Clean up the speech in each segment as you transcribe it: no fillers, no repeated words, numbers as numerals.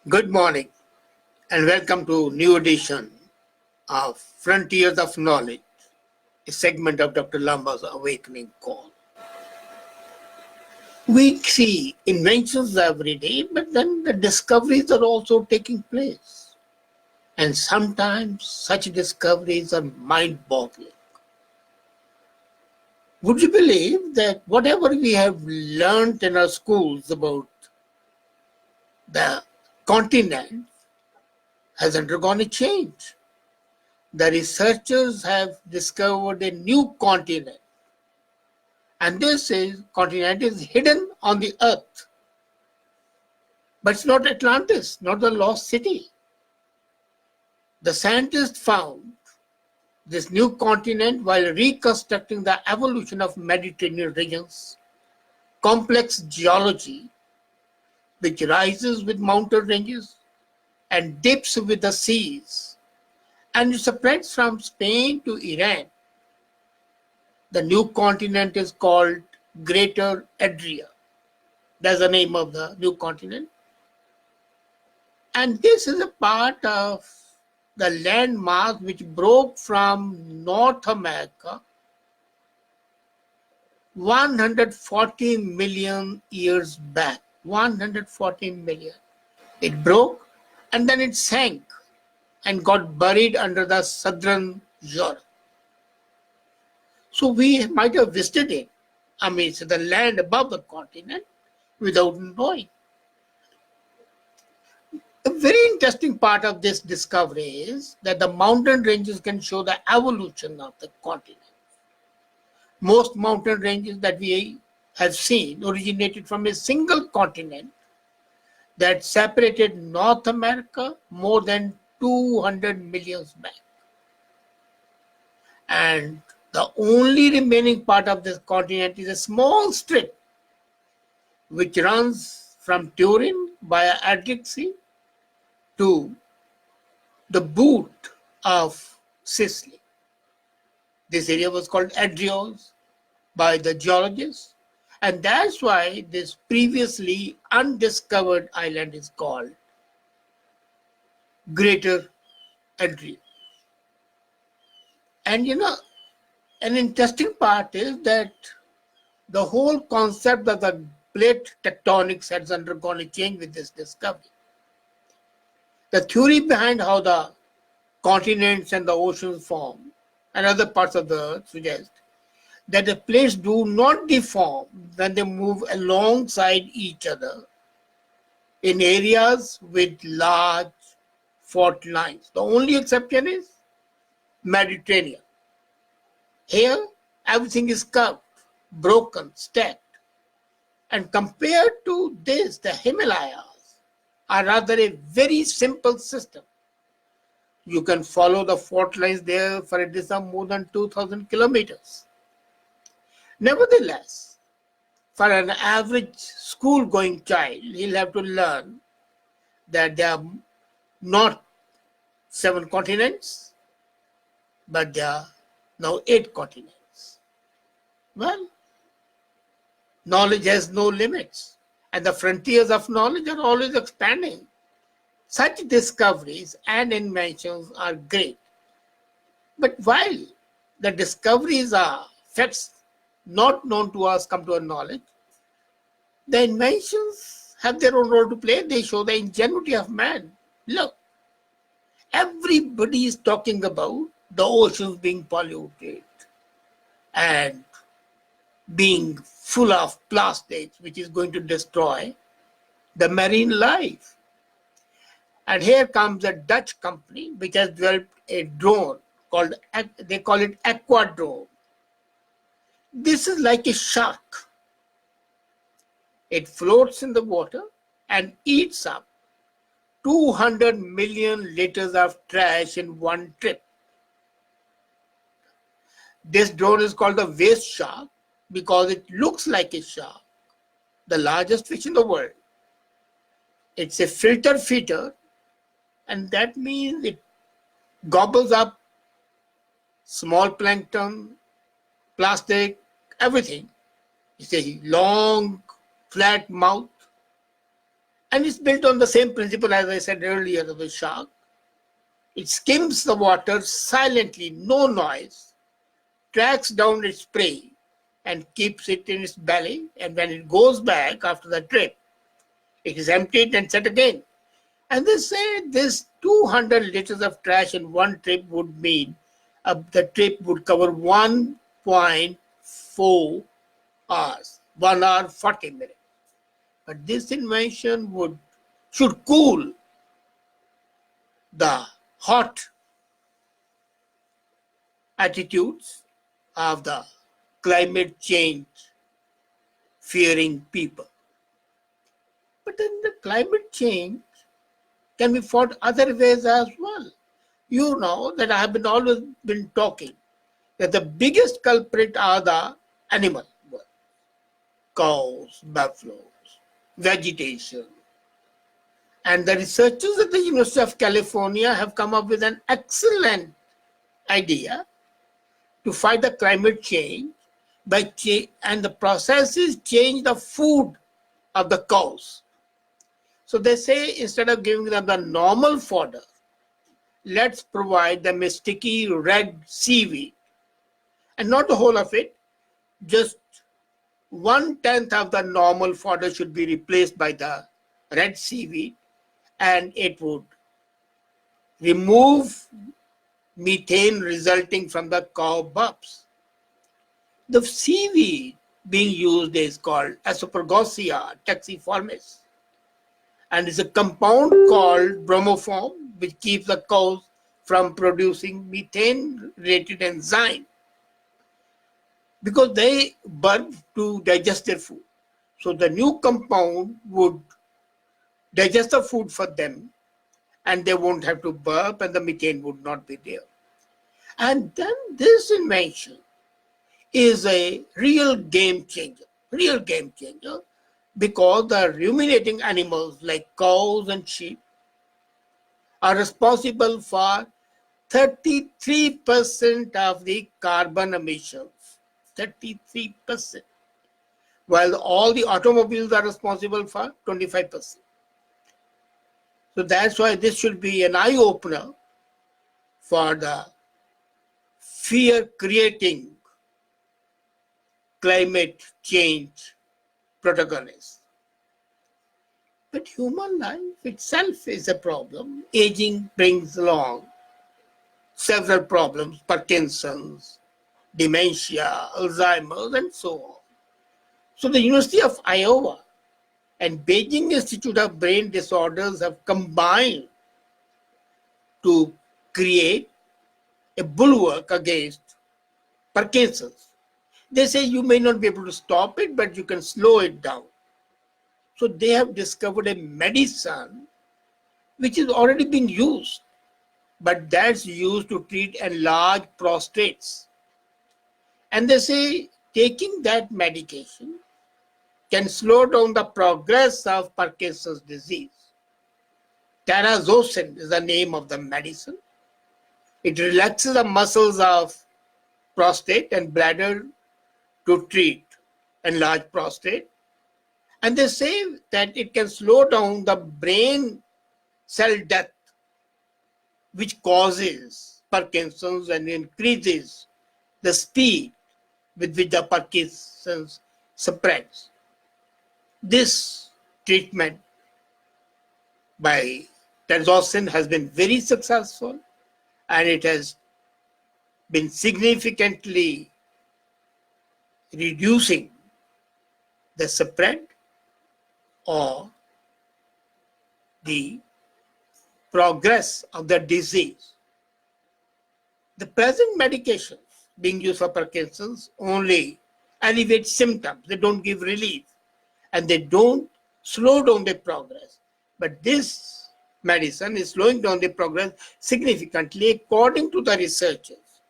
Good morning and welcome to new edition of Frontiers of Knowledge, a segment of Dr. Lamba's Awakening Call. We see inventions every day, but then the discoveries are also taking place. And sometimes such discoveries are mind-boggling. Would you believe that whatever we have learned in our schools about the continent has undergone a change? The researchers have discovered a new continent, and continent is hidden on the earth. But it's not Atlantis, not the lost city. The scientists found this new continent while reconstructing the evolution of Mediterranean regions, complex geology, which rises with mountain ranges and dips with the seas, and it spreads from Spain to Iran. The new continent is called Greater Adria. That's the name of the new continent. And this is a part of the landmass which broke from North America 140 million years back. 140 million. It broke and then it sank and got buried under the southern Europe. So we might have visited it, the land above the continent, without knowing. A very interesting part of this discovery is that the mountain ranges can show the evolution of the continent. Most mountain ranges that we have seen originated from a single continent that separated North America more than 200 million back. And the only remaining part of this continent is a small strip which runs from Turin via Adriatic Sea to the boot of Sicily. This area was called Adrios by the geologists, and that's why this previously undiscovered island is called Greater Adria. And an interesting part is that the whole concept of the plate tectonics has undergone a change with this discovery. The theory behind how the continents and the oceans form and other parts of the earth suggest that the plates do not deform when they move alongside each other in areas with large fault lines. The only exception is Mediterranean. Here, everything is curved, broken, stacked. And compared to this, the Himalayas are rather a very simple system. You can follow the fault lines there for a distance of more than 2,000 kilometers. Nevertheless, for an average school-going child, he'll have to learn that there are not 7 continents, but there are now 8 continents. Well, knowledge has no limits, and the frontiers of knowledge are always expanding. Such discoveries and inventions are great. But while the discoveries are facts not known to us come to our knowledge, the inventions have their own role to play. They show the ingenuity of man. Look, everybody is talking about the oceans being polluted and being full of plastics, which is going to destroy the marine life. And here comes a Dutch company which has developed a drone they call it Aqua Drone. This is like a shark. It floats in the water and eats up 200 million liters of trash in one trip. This drone is called the waste shark because it looks like a shark, the largest fish in the world. It's a filter feeder, and that means it gobbles up small plankton, plastic, everything. It's a long, flat mouth, And it's built on the same principle as I said earlier of the shark. It skims the water silently, no noise, tracks down its prey, and keeps it in its belly. And when it goes back after the trip, it is emptied and set again. And they say this 200 liters of trash in one trip would mean the trip would cover 1.4 hours, 1 hour 40 minutes. But this invention should cool the hot attitudes of the climate change fearing people. But then the climate change can be fought other ways as well. You know that I have always been talking that the biggest culprit are the animal world. Cows, buffaloes, vegetation. And the researchers at the University of California have come up with an excellent idea to fight the climate change and the process is change the food of the cows. So they say instead of giving them the normal fodder, let's provide them a sticky red seaweed. And not the whole of it, just 1/10 of the normal fodder should be replaced by the red seaweed, and it would remove methane resulting from the cow bups. The seaweed being used is called Aspergillus taxiformis, and is a compound called bromoform which keeps the cows from producing methane-related enzyme because they burp to digest their food. So the new compound would digest the food for them and they won't have to burp and the methane would not be there. And then this invention is a real game changer because the ruminating animals like cows and sheep are responsible for 33% of the carbon emissions. 33%. While all the automobiles are responsible for 25%. So that's why this should be an eye-opener for the fear-creating climate change protagonists. But human life itself is a problem. Aging brings along several problems, Parkinson's, dementia, Alzheimer's, and so on. So the University of Iowa and Beijing Institute of Brain Disorders have combined to create a bulwark against Parkinson's. They say you may not be able to stop it, but you can slow it down. So they have discovered a medicine which is already being used, but that's used to treat enlarged prostates. And they say taking that medication can slow down the progress of Parkinson's disease. Terazosin is the name of the medicine. It relaxes the muscles of prostate and bladder to treat enlarged prostate. And they say that it can slow down the brain cell death, which causes Parkinson's and increases the speed with which the Parkinson's spreads. This treatment by terazosin has been very successful and it has been significantly reducing the spread or the progress of the disease. The present medications being used for Parkinson's only alleviate symptoms. They don't give relief and they don't slow down the progress. But this medicine is slowing down the progress significantly according to the researchers.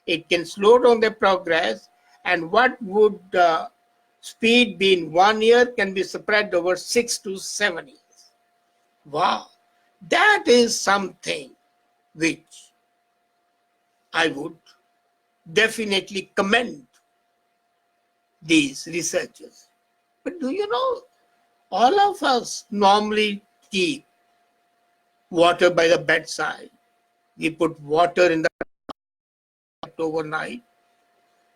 It can slow down the progress, and what would speed be in 1 year can be spread over 6 to 7 years. Wow, that is something which I would definitely commend these researchers. But do you know, All of us normally keep water by the bedside. We put water in the overnight.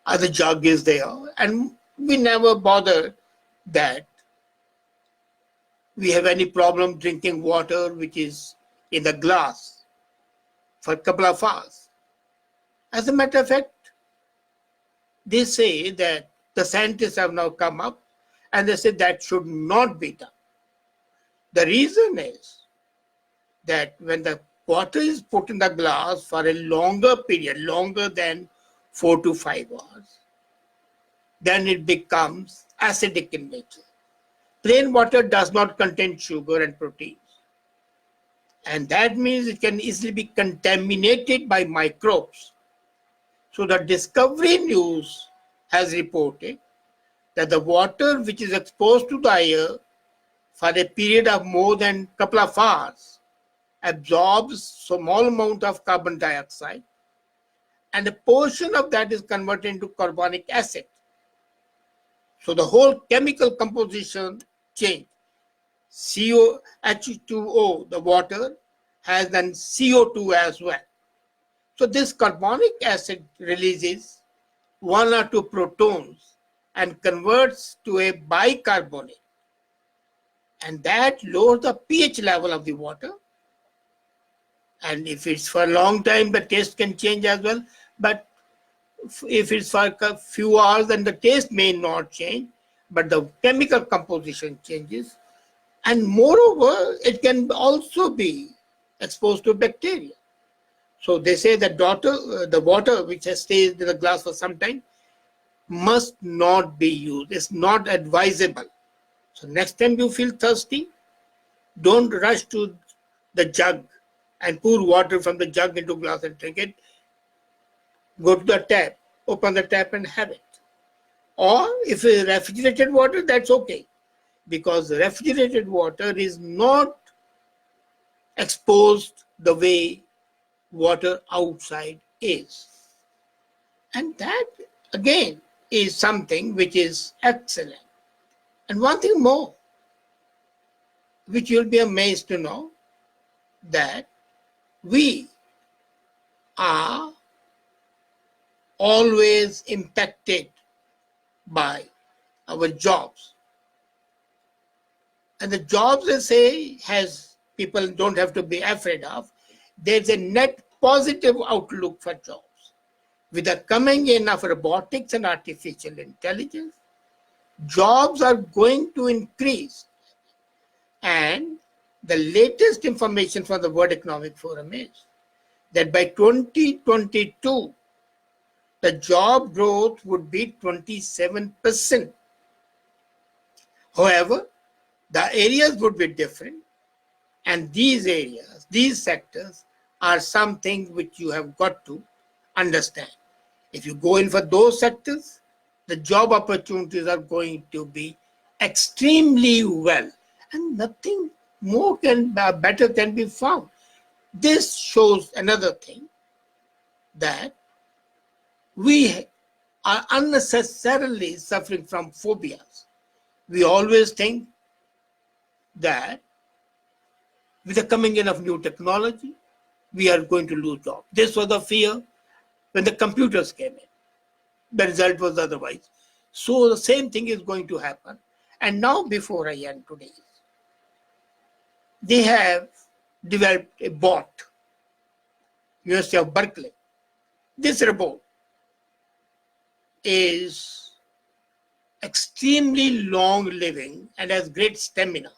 Other jug is there, and we never bother that we have any problem drinking water which is in the glass for a couple of hours. As a matter of fact, they say that the scientists have now come up and they say that should not be done. The reason is that when the water is put in the glass for a longer period, longer than 4 to 5 hours, then it becomes acidic in nature. Plain water does not contain sugar and proteins. And that means it can easily be contaminated by microbes. So the Discovery News has reported that the water which is exposed to the air for a period of more than a couple of hours absorbs small amount of carbon dioxide, and a portion of that is converted into carbonic acid. So the whole chemical composition change. H2O, the water, has then CO2 as well. So this carbonic acid releases 1 or 2 protons and converts to a bicarbonate. And that lowers the pH level of the water. And if it's for a long time, the taste can change as well. But if it's for a few hours, then the taste may not change, but the chemical composition changes. And moreover, it can also be exposed to bacteria. So they say that the water which has stayed in the glass for some time must not be used. It's not advisable. So next time you feel thirsty, don't rush to the jug and pour water from the jug into glass and drink it. Go to the tap, open the tap and have it. Or if it's refrigerated water, that's okay, because refrigerated water is not exposed the way water outside is. And that again is something which is excellent. And one thing more, which you'll be amazed to know, that we are always impacted by our jobs. And the jobs, they say, has people don't have to be afraid of. There's a net positive outlook for jobs. With the coming in of robotics and artificial intelligence, jobs are going to increase. And the latest information from the World Economic Forum is that by 2022, the job growth would be 27%. However, the areas would be different. And these areas, these sectors are something which you have got to understand. If you go in for those sectors, the job opportunities are going to be extremely well. And nothing more better can be found. This shows another thing, that we are unnecessarily suffering from phobias. We always think that with the coming in of new technology, we are going to lose jobs. This was the fear when the computers came in. The result was otherwise. So the same thing is going to happen. And now, before I end today, they have developed a bot, University of Berkeley. This robot is extremely long living and has great stamina.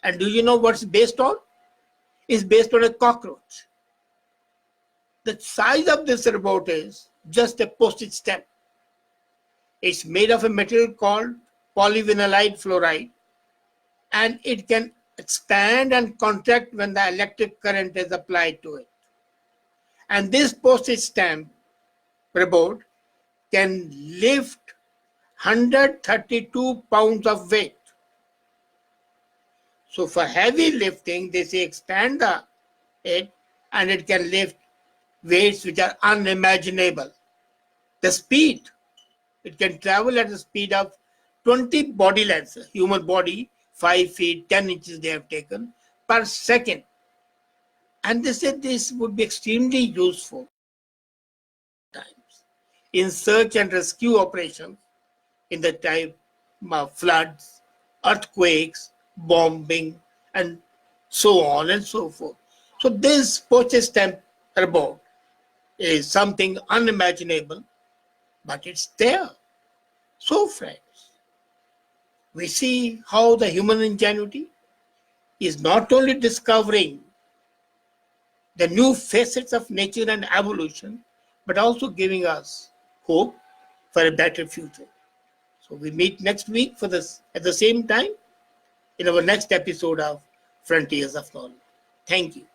And do you know what's based on? It's based on a cockroach. The size of this robot is just a postage stamp. It's made of a material called polyvinylide fluoride, and it can expand and contract when the electric current is applied to it. And this postage stamp robot can lift 132 pounds of weight. So for heavy lifting, they say expand it, and it can lift weights which are unimaginable. The speed, it can travel at the speed of 20 body lengths, human body 5 feet 10 inches they have taken per second. And they said this would be extremely useful times in search and rescue operations in the time of floods, earthquakes, bombing, and so on and so forth. So this postage stamp robot is something unimaginable, but it's there. So friends, we see how the human ingenuity is not only discovering the new facets of nature and evolution, but also giving us hope for a better future. So we meet next week for this at the same time in our next episode of Frontiers of Knowledge. Thank you.